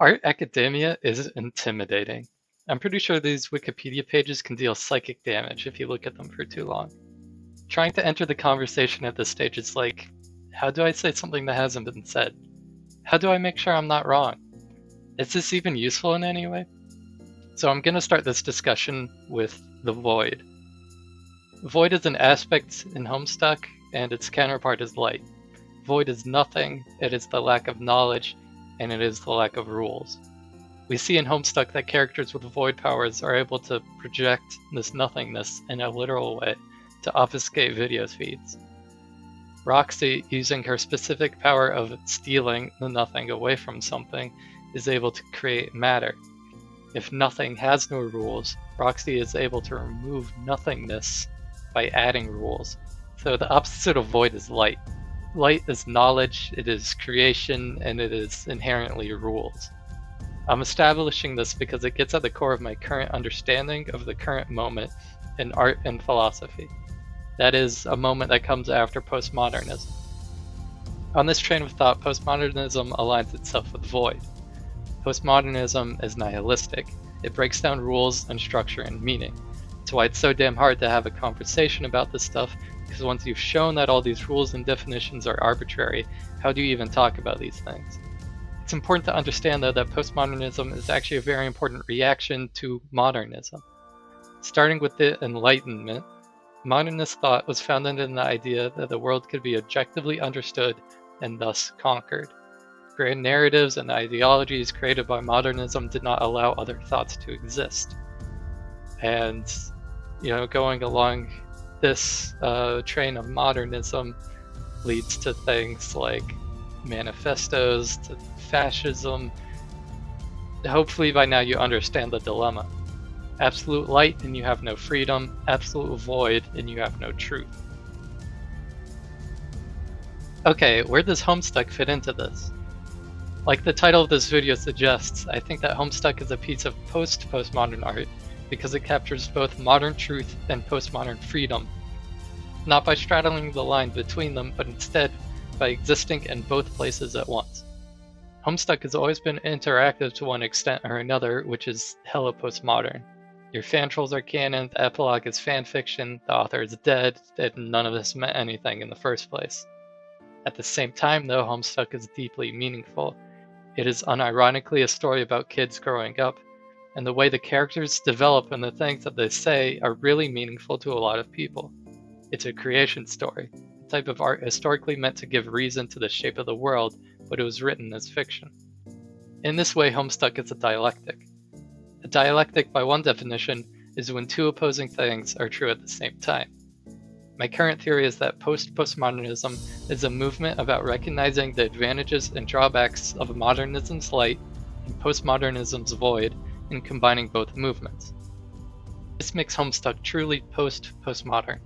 Art academia is intimidating. I'm pretty sure these Wikipedia pages can deal psychic damage if you look at them for too long. Trying to enter the conversation at this stage is like, how do I say something that hasn't been said? How do I make sure I'm not wrong? Is this even useful in any way? So I'm going to start this discussion with the void. Void is an aspect in Homestuck, and its counterpart is light. Void is nothing, it is the lack of knowledge, and it is the lack of rules. We see in Homestuck that characters with void powers are able to project this nothingness in a literal way to obfuscate video feeds. Roxy, using her specific power of stealing the nothing away from something, is able to create matter. If nothing has no rules, Roxy is able to remove nothingness by adding rules. So the opposite of void is light. Light is knowledge, it is creation, and it is inherently rules. I'm establishing this because it gets at the core of my current understanding of the current moment in art and philosophy. That is, a moment that comes after postmodernism. On this train of thought, postmodernism aligns itself with void. Postmodernism is nihilistic. It breaks down rules and structure and meaning. That's why it's so damn hard to have a conversation about this stuff, because once you've shown that all these rules and definitions are arbitrary, how do you even talk about these things? It's important to understand, though, that postmodernism is actually a very important reaction to modernism. Starting with the Enlightenment, modernist thought was founded in the idea that the world could be objectively understood and thus conquered. Grand narratives and ideologies created by modernism did not allow other thoughts to exist. And, going along this train of modernism leads to things like manifestos, to fascism. Hopefully by now you understand the dilemma. Absolute light and you have no freedom, absolute void and you have no truth. Okay, where does Homestuck fit into this? Like the title of this video suggests, I think that Homestuck is a piece of postmodern art because it captures both modern truth and postmodern freedom, not by straddling the line between them, but instead by existing in both places at once. Homestuck has always been interactive to one extent or another, which is hella postmodern. Your fan trolls are canon, the epilogue is fanfiction, the author is dead, and none of this meant anything in the first place. At the same time, though, Homestuck is deeply meaningful. It is unironically a story about kids growing up, and the way the characters develop and the things that they say are really meaningful to a lot of people. It's a creation story, a type of art historically meant to give reason to the shape of the world, but it was written as fiction. In this way, Homestuck is a dialectic. A dialectic, by one definition, is when two opposing things are true at the same time. My current theory is that postmodernism is a movement about recognizing the advantages and drawbacks of modernism's light and postmodernism's void and combining both movements. This makes Homestuck truly postmodern.